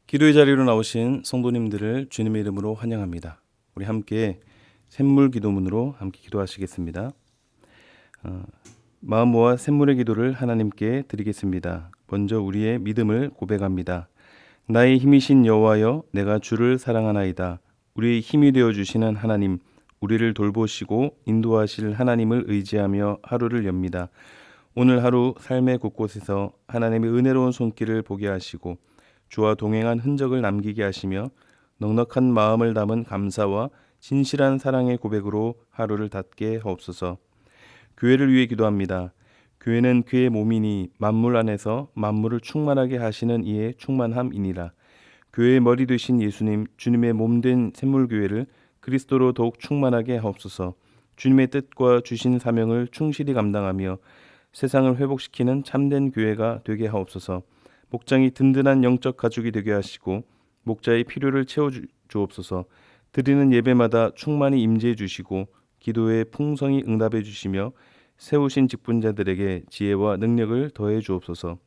기도의 자리로 나오신 성도님들을 주님의 이름으로 환영합니다. 우리 함께 샘물 기도문으로 함께 기도하시겠습니다. 마음 모아 샘물의 기도를 하나님께 드리겠습니다. 먼저 우리의 믿음을 고백합니다. 나의 힘이신 여호와여, 내가 주를 사랑하나이다. 우리의 힘이 되어 주시는 하나님, 우리를 돌보시고 인도하실 하나님을 의지하며 하루를 엽니다. 오늘 하루 삶의 곳곳에서 하나님의 은혜로운 손길을 보게 하시고 주와 동행한 흔적을 남기게 하시며 넉넉한 마음을 담은 감사와 진실한 사랑의 고백으로 하루를 닫게 하옵소서. 교회를 위해 기도합니다. 교회는 그의 몸이니 만물 안에서 만물을 충만하게 하시는 이의 충만함이니라. 교회의 머리 되신 예수님, 주님의 몸된 샘물교회를 그리스도로 더욱 충만하게 하옵소서. 주님의 뜻과 주신 사명을 충실히 감당하며 세상을 회복시키는 참된 교회가 되게 하옵소서. 목장이 든든한 영적 가축이 되게 하시고 목자의 필요를 채워 주옵소서. 드리는 예배마다 충만히 임재해 주시고 기도에 풍성히 응답해 주시며 세우신 직분자들에게 지혜와 능력을 더해 주옵소서.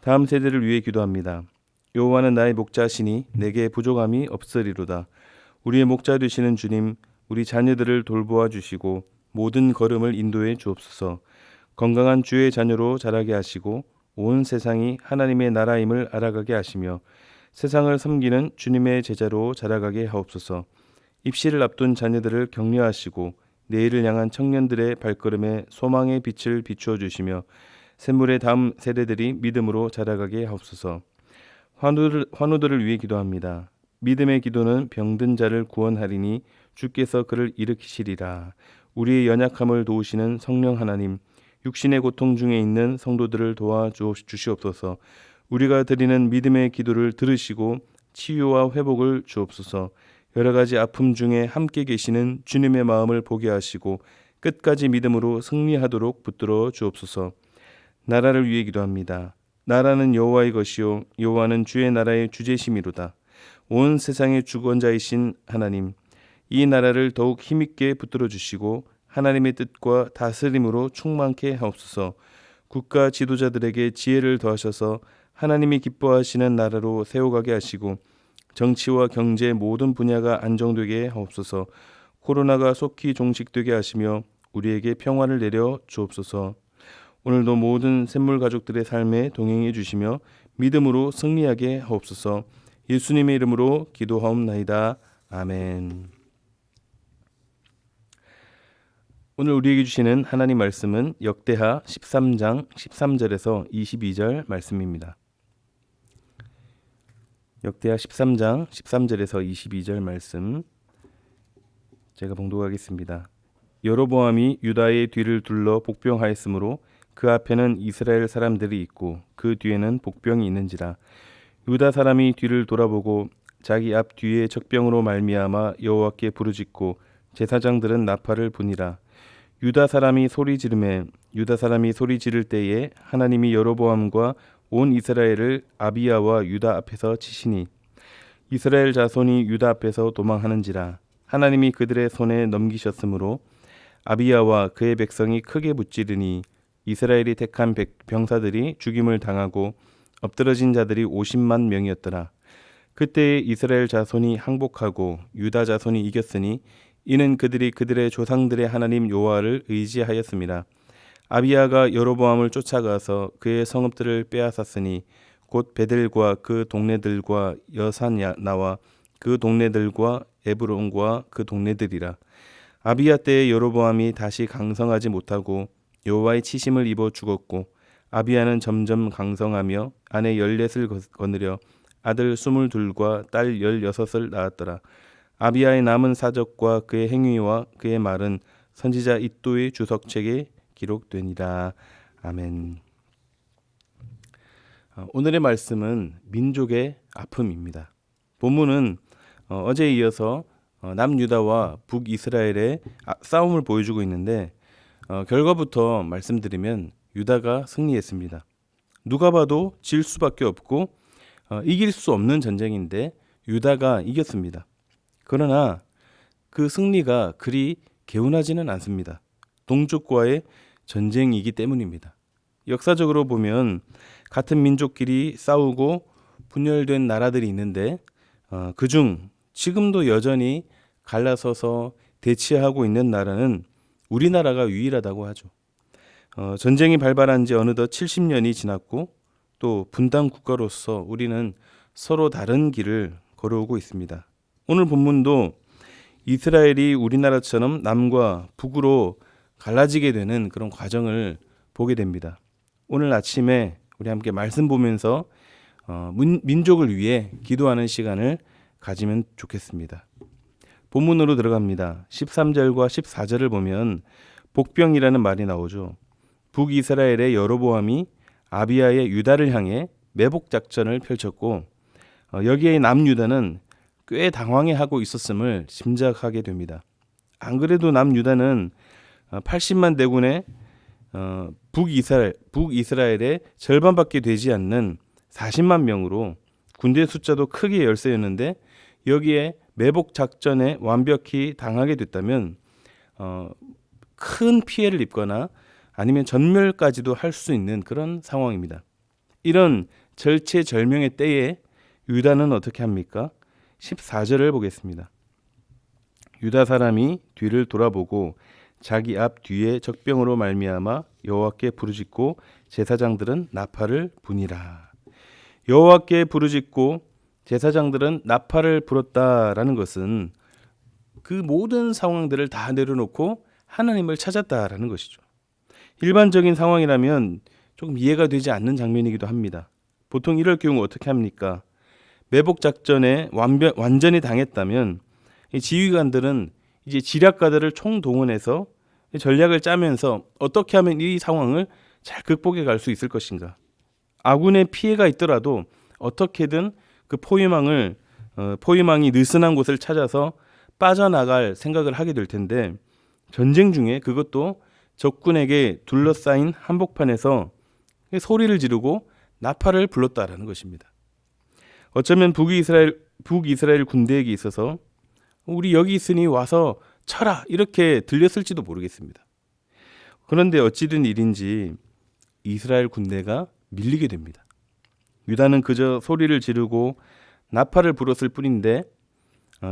다음 세대를 위해 기도합니다. 여호와는 나의 목자시니 내게 부족함이 없으리로다. 우리의 목자 되시는 주님, 우리 자녀들을 돌보아 주시고 모든 걸음을 인도해 주옵소서. 건강한 주의 자녀로 자라게 하시고 온 세상이 하나님의 나라임을 알아가게 하시며 세상을 섬기는 주님의 제자로 자라가게 하옵소서. 입시를 앞둔 자녀들을 격려하시고 내일을 향한 청년들의 발걸음에 소망의 빛을 비추어 주시며 샘물의 다음 세대들이 믿음으로 자라가게 하옵소서. 환우들을 위해 기도합니다. 믿음의 기도는 병든 자를 구원하리니 주께서 그를 일으키시리라. 우리의 연약함을 도우시는 성령 하나님, 육신의 고통 중에 있는 성도들을 도와주시옵소서. 우리가 드리는 믿음의 기도를 들으시고 치유와 회복을 주옵소서. 여러 가지 아픔 중에 함께 계시는 주님의 마음을 보게 하시고 끝까지 믿음으로 승리하도록 붙들어 주옵소서. 나라를 위해 기도합니다. 나라는 여호와의 것이요 여호와는 주의 나라의 주제심이로다. 온 세상의 주권자이신 하나님, 이 나라를 더욱 힘있게 붙들어 주시고 하나님의 뜻과 다스림으로 충만케 하옵소서. 국가 지도자들에게 지혜를 더하셔서 하나님이 기뻐하시는 나라로 세워가게 하시고 정치와 경제 모든 분야가 안정되게 하옵소서. 코로나가 속히 종식되게 하시며 우리에게 평화를 내려 주옵소서. 오늘도 모든 샘물 가족들의 삶에 동행해 주시며 믿음으로 승리하게 하옵소서. 예수님의 이름으로 기도하옵나이다. 아멘. 오늘 우리에게 주시는 하나님 말씀은 역대하 13장 13절에서 22절 말씀입니다. 역대하 13장 13절에서 22절 말씀 제가 봉독하겠습니다. 여로보암이 유다의 뒤를 둘러 복병하였으므로 그 앞에는 이스라엘 사람들이 있고 그 뒤에는 복병이 있는지라. 유다 사람이 뒤를 돌아보고 자기 앞 뒤에 적병으로 말미암아 여호와께 부르짖고 제사장들은 나팔을 부니라. 유다 사람이 소리 지를 때에 하나님이 여로보암과 온 이스라엘을 아비야와 유다 앞에서 치시니 이스라엘 자손이 유다 앞에서 도망하는지라. 하나님이 그들의 손에 넘기셨으므로 아비야와 그의 백성이 크게 무찌르니 이스라엘이 택한 병사들이 죽임을 당하고 엎드러진 자들이 50만 명이었더라. 그때에 이스라엘 자손이 항복하고 유다 자손이 이겼으니 이는 그들이 그들의 조상들의 하나님 여호와를 의지하였습니다. 아비야가 여로보암을 쫓아가서 그의 성읍들을 빼앗았으니 곧 베델과 그 동네들과 여산야나와 그 동네들과 에브론과 그 동네들이라. 아비야 때에 여로보암이 다시 강성하지 못하고 여호와의 치심을 입어 죽었고 아비야는 점점 강성하며 아내 14을 거느려 아들 22과 딸 16을 낳았더라. 아비야의 남은 사적과 그의 행위와 그의 말은 선지자 이도의 주석책에 기록되니라. 아멘. 오늘의 말씀은 민족의 아픔입니다. 본문은 어제에 이어서 남유다와 북이스라엘의 싸움을 보여주고 있는데 결과부터 말씀드리면 유다가 승리했습니다. 누가 봐도 질 수밖에 없고 이길 수 없는 전쟁인데 유다가 이겼습니다. 그러나 그 승리가 그리 개운하지는 않습니다. 동족과의 전쟁이기 때문입니다. 역사적으로 보면 같은 민족끼리 싸우고 분열된 나라들이 있는데 그중 지금도 여전히 갈라서서 대치하고 있는 나라는 우리나라가 유일하다고 하죠. 전쟁이 발발한 지 어느덧 70년이 지났고 또 분단 국가로서 우리는 서로 다른 길을 걸어오고 있습니다. 오늘 본문도 이스라엘이 우리나라처럼 남과 북으로 갈라지게 되는 그런 과정을 보게 됩니다. 오늘 아침에 우리 함께 말씀 보면서 민족을 위해 기도하는 시간을 가지면 좋겠습니다. 본문으로 들어갑니다. 13절과 14절을 보면 복병이라는 말이 나오죠. 북이스라엘의 여로보암이 아비야의 유다를 향해 매복 작전을 펼쳤고 여기에 남유다는 꽤 당황해하고 있었음을 짐작하게 됩니다. 안 그래도 남유다는 80만 대군의 북이스라엘의 절반밖에 되지 않는 40만 명으로 군대 숫자도 크게 열세였는데 여기에 매복 작전에 완벽히 당하게 됐다면 큰 피해를 입거나 아니면 전멸까지도 할 수 있는 그런 상황입니다. 이런 절체절명의 때에 유다는 어떻게 합니까? 14절을 보겠습니다. 유다 사람이 뒤를 돌아보고 자기 앞 뒤에 적병으로 말미암아 여호와께 부르짖고 제사장들은 나팔을 부니라. 여호와께 부르짖고 제사장들은 나팔을 불었다라는 것은 그 모든 상황들을 다 내려놓고 하나님을 찾았다라는 것이죠. 일반적인 상황이라면 조금 이해가 되지 않는 장면이기도 합니다. 보통 이럴 경우 어떻게 합니까? 매복 작전에 완전히 당했다면 지휘관들은 이제 지략가들을 총동원해서 전략을 짜면서 어떻게 하면 이 상황을 잘 극복해 갈 수 있을 것인가. 아군의 피해가 있더라도 어떻게든 그 포위망이 느슨한 곳을 찾아서 빠져나갈 생각을 하게 될 텐데 전쟁 중에 그것도 적군에게 둘러싸인 한복판에서 소리를 지르고 나팔을 불렀다라는 것입니다. 어쩌면 북이스라엘 군대에게 있어서 우리 여기 있으니 와서 쳐라 이렇게 들렸을지도 모르겠습니다. 그런데 어찌된 일인지 이스라엘 군대가 밀리게 됩니다. 유다는 그저 소리를 지르고 나팔을 불었을 뿐인데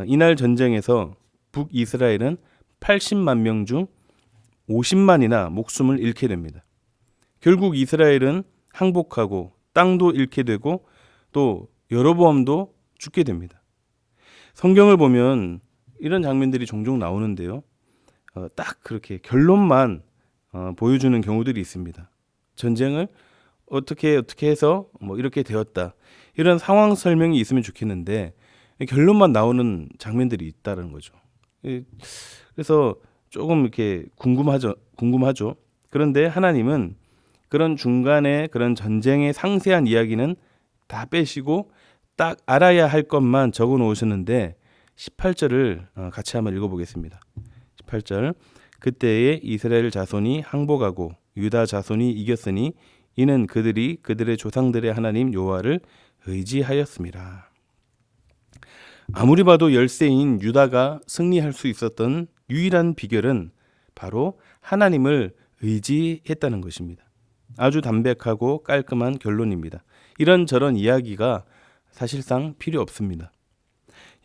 이날 전쟁에서 북이스라엘은 80만 명 중 50만이나 목숨을 잃게 됩니다. 결국 이스라엘은 항복하고 땅도 잃게 되고 또 여로보암도 죽게 됩니다. 성경을 보면 이런 장면들이 종종 나오는데요. 딱 그렇게 결론만 보여주는 경우들이 있습니다. 전쟁을 어떻게 해서 뭐 이렇게 되었다. 이런 상황 설명이 있으면 좋겠는데 결론만 나오는 장면들이 있다는 거죠. 그래서 조금 이렇게 궁금하죠. 그런데 하나님은 그런 중간에 그런 전쟁의 상세한 이야기는 다 빼시고 딱 알아야 할 것만 적어 놓으셨는데 18절을 같이 한번 읽어보겠습니다. 18절 그때에 이스라엘 자손이 항복하고 유다 자손이 이겼으니 이는 그들이 그들의 조상들의 하나님 여호와를 의지하였습니다. 아무리 봐도 열세인 유다가 승리할 수 있었던 유일한 비결은 바로 하나님을 의지했다는 것입니다. 아주 담백하고 깔끔한 결론입니다. 이런저런 이야기가 사실상 필요 없습니다.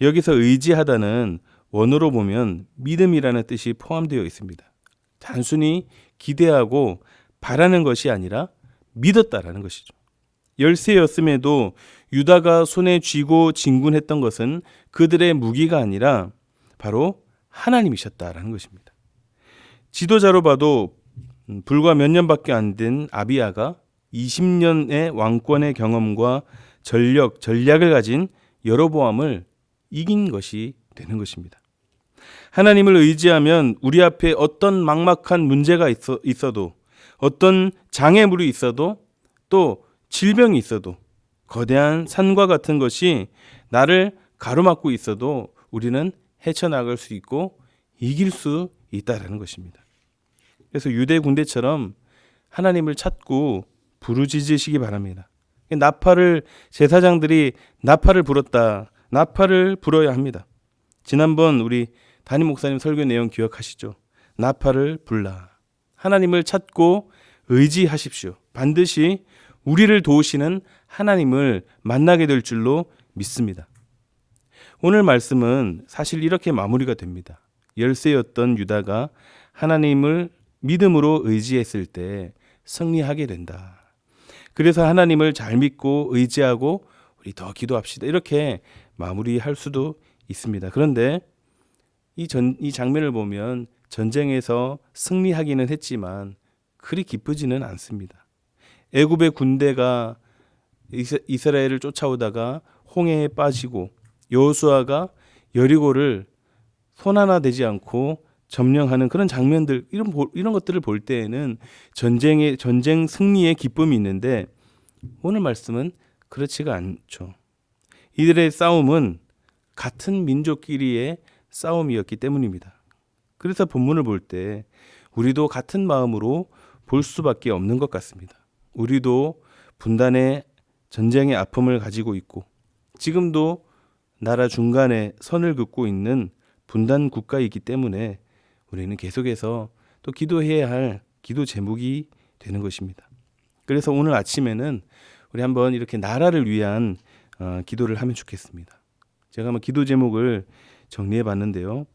여기서 의지하다는 원어로 보면 믿음이라는 뜻이 포함되어 있습니다. 단순히 기대하고 바라는 것이 아니라 믿었다라는 것이죠. 열세였음에도 유다가 손에 쥐고 진군했던 것은 그들의 무기가 아니라 바로 하나님이셨다라는 것입니다. 지도자로 봐도 불과 몇 년밖에 안 된 아비야가 20년의 왕권의 경험과 전략을 가진 여로보암을 이긴 것이 되는 것입니다. 하나님을 의지하면 우리 앞에 어떤 막막한 문제가 있어도 어떤 장애물이 있어도 또 질병이 있어도 거대한 산과 같은 것이 나를 가로막고 있어도 우리는 헤쳐나갈 수 있고 이길 수 있다라는 것입니다. 그래서 유대 군대처럼 하나님을 찾고 부르짖으시기 바랍니다. 제사장들이 나팔을 불었다. 나팔을 불어야 합니다. 지난번 우리 담임 목사님 설교 내용 기억하시죠? 나팔을 불라. 하나님을 찾고 의지하십시오. 반드시 우리를 도우시는 하나님을 만나게 될 줄로 믿습니다. 오늘 말씀은 사실 이렇게 마무리가 됩니다. 열세였던 유다가 하나님을 믿음으로 의지했을 때 승리하게 된다. 그래서 하나님을 잘 믿고 의지하고 우리 더 기도합시다. 이렇게 마무리할 수도 있습니다. 그런데 이 장면을 보면 전쟁에서 승리하기는 했지만 그리 기쁘지는 않습니다. 애굽의 군대가 이스라엘을 쫓아오다가 홍해에 빠지고 여호수아가 여리고를 손 하나 대지 않고 점령하는 그런 장면들, 이런 것들을 볼 때에는 전쟁 승리의 기쁨이 있는데 오늘 말씀은 그렇지가 않죠. 이들의 싸움은 같은 민족끼리의 싸움이었기 때문입니다. 그래서 본문을 볼 때 우리도 같은 마음으로 볼 수밖에 없는 것 같습니다. 우리도 분단의 전쟁의 아픔을 가지고 있고 지금도 나라 중간에 선을 긋고 있는 분단 국가이기 때문에 우리는 계속해서 또 기도해야 할 기도 제목이 되는 것입니다. 그래서 오늘 아침에는 우리 한번 이렇게 나라를 위한 기도를 하면 좋겠습니다. 제가 한번 기도 제목을 정리해 봤는데요.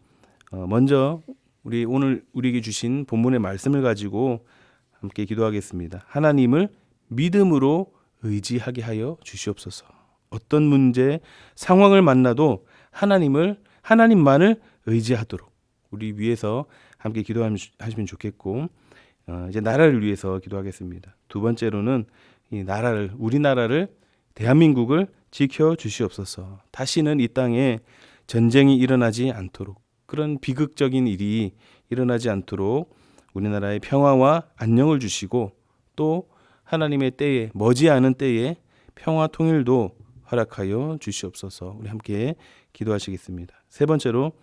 먼저 오늘 우리에게 주신 본문의 말씀을 가지고 함께 기도하겠습니다. 하나님을 믿음으로 의지하게 하여 주시옵소서. 어떤 문제, 상황을 만나도 하나님만을 의지하도록 우리 위해서 함께 기도하시면 좋겠고, 이제 나라를 위해서 기도하겠습니다. 두 번째로는 우리나라를, 대한민국을 지켜 주시옵소서. 다시는 이 땅에 전쟁이 일어나지 않도록, 그런 비극적인 일이 일어나지 않도록 우리나라의 평화와 안녕을 주시고 또 하나님의 때에, 머지않은 때에 평화 통일도 허락하여 주시옵소서. 우리 함께 기도하시겠습니다. 세 번째로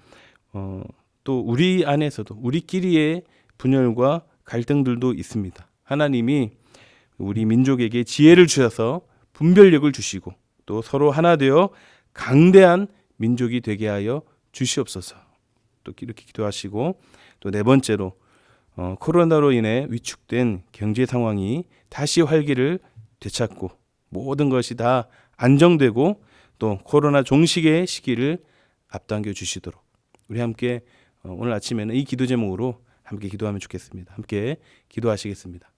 또 우리 안에서도 우리끼리의 분열과 갈등들도 있습니다. 하나님이 우리 민족에게 지혜를 주셔서 분별력을 주시고 또 서로 하나 되어 강대한 민족이 되게 하여 주시옵소서. 또 이렇게 기도하시고, 또 네 번째로 코로나로 인해 위축된 경제 상황이 다시 활기를 되찾고 모든 것이 다 안정되고 또 코로나 종식의 시기를 앞당겨 주시도록 우리 함께 오늘 아침에는 이 기도 제목으로 함께 기도하면 좋겠습니다. 함께 기도하시겠습니다.